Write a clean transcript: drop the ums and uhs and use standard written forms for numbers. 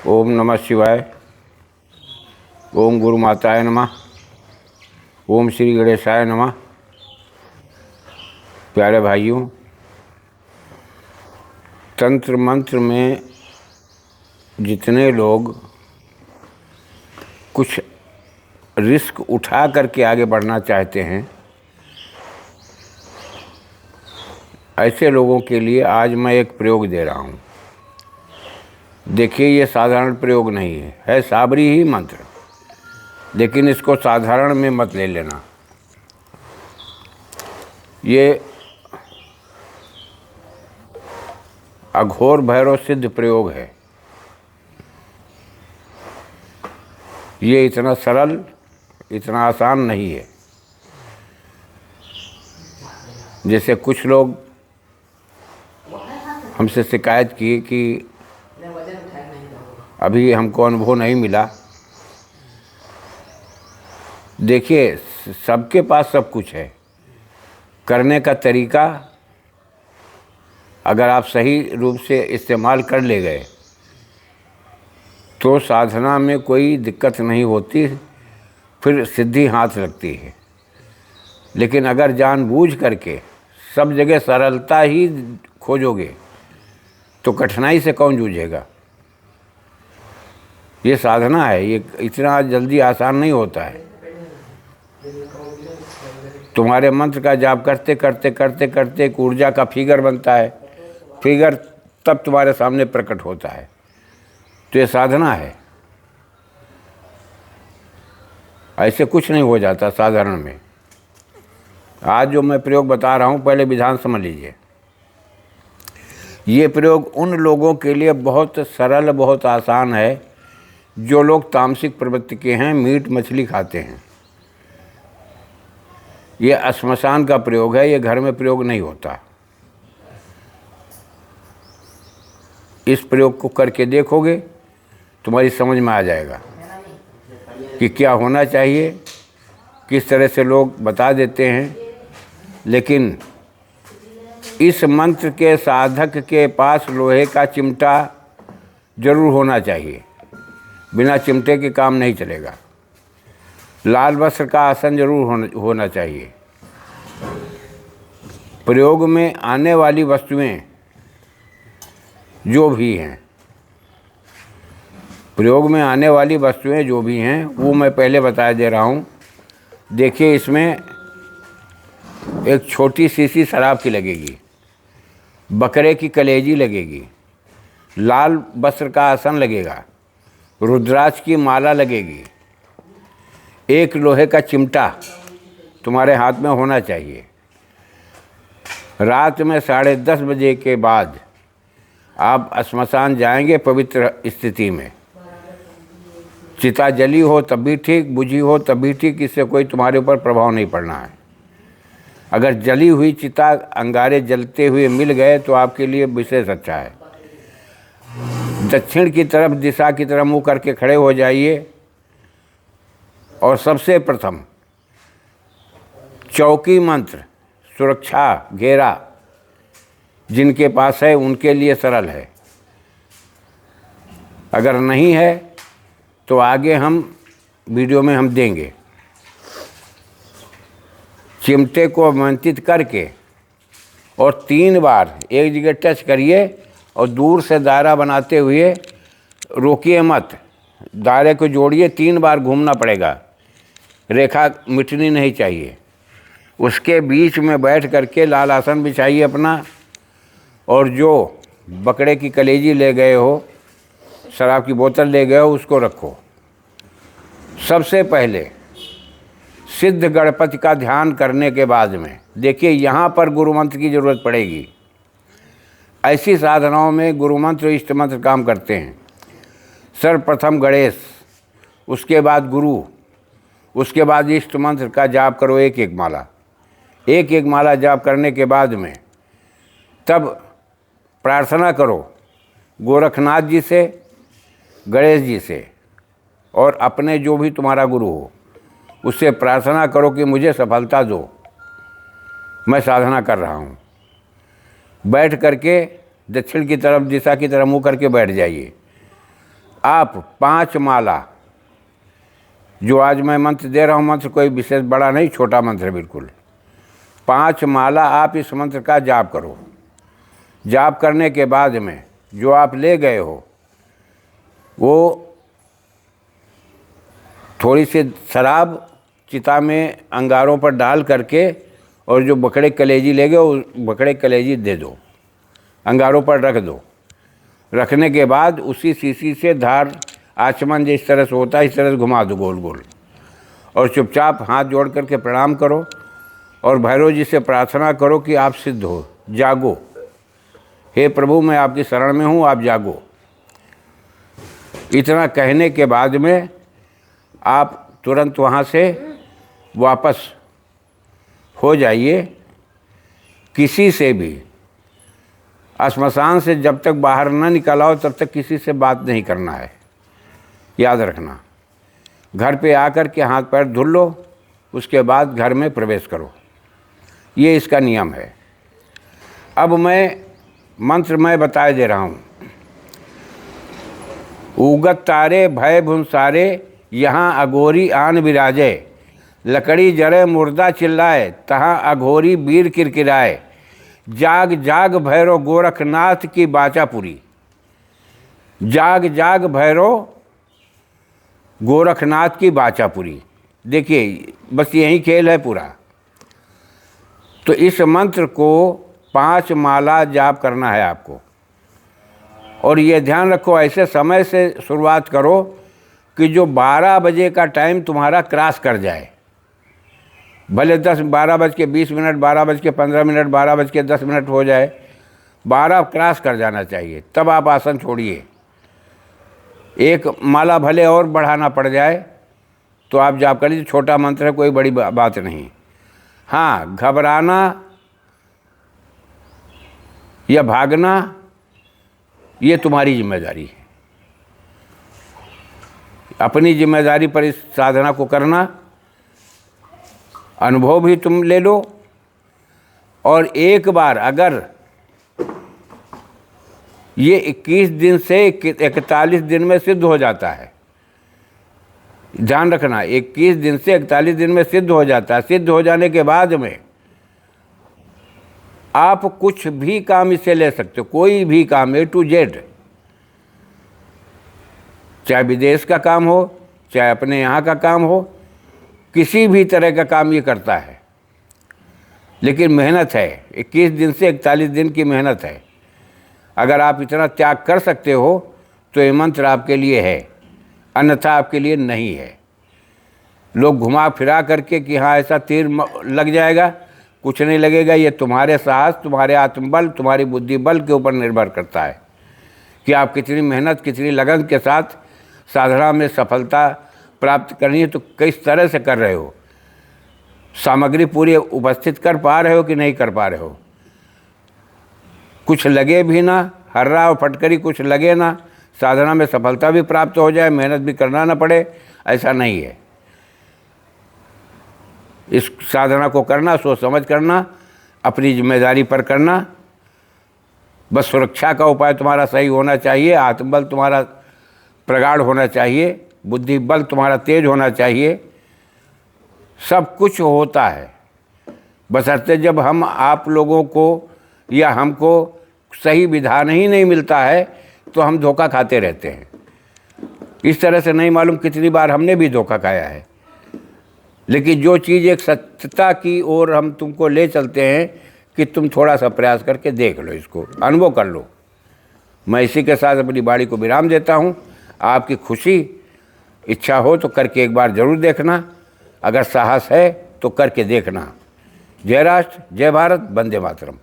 ओम नमः शिवाय। ओम गुरु माताय नमः। ओम श्री गणेशाय नमः। प्यारे भाइयों, तंत्र मंत्र में जितने लोग कुछ रिस्क उठा करके आगे बढ़ना चाहते हैं, ऐसे लोगों के लिए आज मैं एक प्रयोग दे रहा हूँ। देखिए, ये साधारण प्रयोग नहीं है साबरी ही मंत्र, लेकिन इसको साधारण में मत ले लेना। ये अघोर भैरव सिद्ध प्रयोग है। ये इतना सरल, इतना आसान नहीं है। जैसे कुछ लोग हमसे शिकायत की कि अभी हमको अनुभव नहीं मिला। देखिए, सबके पास सब कुछ है। करने का तरीका अगर आप सही रूप से इस्तेमाल कर ले गए तो साधना में कोई दिक्कत नहीं होती, फिर सिद्धि हाथ लगती है। लेकिन अगर जानबूझ करके सब जगह सरलता ही खोजोगे तो कठिनाई से कौन जूझेगा। ये साधना है, ये इतना जल्दी आसान नहीं होता है। तुम्हारे मंत्र का जाप करते करते करते करते एक ऊर्जा का फिगर बनता है। फिगर तब तुम्हारे सामने प्रकट होता है। तो ये साधना है। ऐसे कुछ नहीं हो जाता साधारण में। आज जो मैं प्रयोग बता रहा हूँ, पहले विधान समझ लीजिए। ये प्रयोग उन लोगों के लिए बहुत सरल, बहुत आसान है जो लोग तामसिक प्रवृत्ति के हैं, मीट मछली खाते हैं। ये श्मशान का प्रयोग है, ये घर में प्रयोग नहीं होता। इस प्रयोग को करके देखोगे, तुम्हारी समझ में आ जाएगा कि क्या होना चाहिए। किस तरह से लोग बता देते हैं, लेकिन इस मंत्र के साधक के पास लोहे का चिमटा जरूर होना चाहिए। बिना चिमटे के काम नहीं चलेगा। लाल वस्त्र का आसन जरूर होना चाहिए। प्रयोग में आने वाली वस्तुएं जो भी हैं, प्रयोग में आने वाली वस्तुएं जो भी हैं वो मैं पहले बता दे रहा हूँ। देखिए, इसमें एक छोटी शीशी शराब की लगेगी, बकरे की कलेजी लगेगी, लाल वस्त्र का आसन लगेगा, रुद्राक्ष की माला लगेगी, एक लोहे का चिमटा तुम्हारे हाथ में होना चाहिए। रात में 10:30 बजे के बाद आप श्मशान जाएंगे पवित्र स्थिति में। चिता जली हो तब भी ठीक, बुझी हो तब भी ठीक, इससे कोई तुम्हारे ऊपर प्रभाव नहीं पड़ना है। अगर जली हुई चिता, अंगारे जलते हुए मिल गए तो आपके लिए विशेष अच्छा है। दक्षिण की तरफ दिशा की तरफ मुँह करके खड़े हो जाइए और सबसे प्रथम चौकी मंत्र, सुरक्षा घेरा जिनके पास है उनके लिए सरल है। अगर नहीं है तो आगे हम वीडियो में हम देंगे। चिमटे को मंत्रित करके और 3 बार एक जगह टच करिए और दूर से दायरा बनाते हुए रोकिए मत। दायरे को जोड़िए, 3 बार घूमना पड़ेगा, रेखा मिटनी नहीं चाहिए। उसके बीच में बैठ करके लाल आसन बिछाइए अपना, और जो बकरे की कलेजी ले गए हो, शराब की बोतल ले गए हो, उसको रखो। सबसे पहले सिद्ध गणपति का ध्यान करने के बाद में, देखिए यहाँ पर गुरु मंत्र की ज़रूरत पड़ेगी। ऐसी साधनाओं में गुरु मंत्र, इष्ट मंत्र काम करते हैं। सर्वप्रथम गणेश, उसके बाद गुरु, उसके बाद इष्ट मंत्र का जाप करो। एक एक माला, एक एक माला जाप करने के बाद में तब प्रार्थना करो गोरखनाथ जी से, गणेश जी से, और अपने जो भी तुम्हारा गुरु हो उससे प्रार्थना करो कि मुझे सफलता दो, मैं साधना कर रहा हूँ। बैठ करके दक्षिण की तरफ दिशा की तरफ मुँह करके बैठ जाइए। आप 5 माला, जो आज मैं मंत्र दे रहा हूँ, मंत्र कोई विशेष बड़ा नहीं, छोटा मंत्र है बिल्कुल। 5 माला आप इस मंत्र का जाप करो। जाप करने के बाद में जो आप ले गए हो वो थोड़ी सी शराब चिता में अंगारों पर डाल करके, और जो बकरे कलेजी ले गए वो बकरे कलेजी दे दो, अंगारों पर रख दो। रखने के बाद उसी शीशी से धार आचमन जिस तरह से होता है इस तरह से घुमा दो गोल गोल, और चुपचाप हाथ जोड़ करके प्रणाम करो और भैरव जी से प्रार्थना करो कि आप सिद्ध हो, जागो। हे प्रभु, मैं आपकी शरण में हूँ, आप जागो। इतना कहने के बाद में आप तुरंत वहाँ से वापस हो जाइए। किसी से भी श्मशान से जब तक बाहर न निकल आओ तब तक किसी से बात नहीं करना है, याद रखना। घर पे आकर के हाथ पैर धुल लो, उसके बाद घर में प्रवेश करो, ये इसका नियम है। अब मंत्र मैं बता दे रहा हूँ। उगत तारे भय भुनसारे, यहाँ अघोरी आन विराजे। लकड़ी जरे मुर्दा चिल्लाए, तहाँ अघोरी वीर किरकिराए। जाग जाग भैरव गोरखनाथ की बाचा पूरी। जाग जाग भैरव गोरखनाथ की बाचा पूरी। देखिए, बस यही खेल है पूरा। तो इस मंत्र को 5 माला जाप करना है आपको, और ये ध्यान रखो ऐसे समय से शुरुआत करो कि जो 12 बजे का टाइम तुम्हारा क्रॉस कर जाए। भले 12:20, 12:15, 12:10 हो जाए, 12 क्रॉस कर जाना चाहिए, तब आप आसन छोड़िए। एक माला भले और बढ़ाना पड़ जाए तो आप जाप कर लीजिए, छोटा मंत्र है, कोई बड़ी बात नहीं। हाँ, घबराना या भागना ये तुम्हारी जिम्मेदारी है। अपनी जिम्मेदारी पर इस साधना को करना, अनुभव भी तुम ले लो। और एक बार अगर ये 21 दिन से 41 दिन में सिद्ध हो जाता है, ध्यान रखना, 21 दिन से 41 दिन में सिद्ध हो जाता है। सिद्ध हो जाने के बाद में आप कुछ भी काम इससे ले सकते हो, कोई भी काम, A to Z, चाहे विदेश का काम हो, चाहे अपने यहाँ का काम हो, किसी भी तरह का काम ये करता है। लेकिन मेहनत है, 21 दिन से 41 दिन की मेहनत है। अगर आप इतना त्याग कर सकते हो तो ये मंत्र आपके लिए है, अन्यथा आपके लिए नहीं है। लोग घुमा फिरा करके कि हाँ ऐसा तीर लग जाएगा, कुछ नहीं लगेगा। ये तुम्हारे साहस, तुम्हारे आत्मबल, तुम्हारी बुद्धि बल के ऊपर निर्भर करता है कि आप कितनी मेहनत, कितनी लगन के साथ साधना में सफलता प्राप्त करनी है तो किस तरह से कर रहे हो, सामग्री पूरी उपस्थित कर पा रहे हो कि नहीं कर पा रहे हो। कुछ लगे भी ना, हर्रा और फटकरी कुछ लगे ना, साधना में सफलता भी प्राप्त हो जाए, मेहनत भी करना ना पड़े, ऐसा नहीं है। इस साधना को करना, सोच समझ करना, अपनी जिम्मेदारी पर करना। बस सुरक्षा का उपाय तुम्हारा सही होना चाहिए, आत्मबल तुम्हारा प्रगाढ़ होना चाहिए, बुद्धि बल तुम्हारा तेज होना चाहिए। सब कुछ होता है, बशर्ते जब हम आप लोगों को या हमको सही विधान ही नहीं मिलता है तो हम धोखा खाते रहते हैं। इस तरह से नहीं मालूम कितनी बार हमने भी धोखा खाया है। लेकिन जो चीज़ एक सत्यता की ओर हम तुमको ले चलते हैं कि तुम थोड़ा सा प्रयास करके देख लो, इसको अनुभव कर लो। मैं इसी के साथ अपनी वाणी को विराम देता हूँ। आपकी खुशी, इच्छा हो तो करके एक बार ज़रूर देखना, अगर साहस है तो करके देखना। जय राष्ट्र, जय भारत, वंदे मातरम।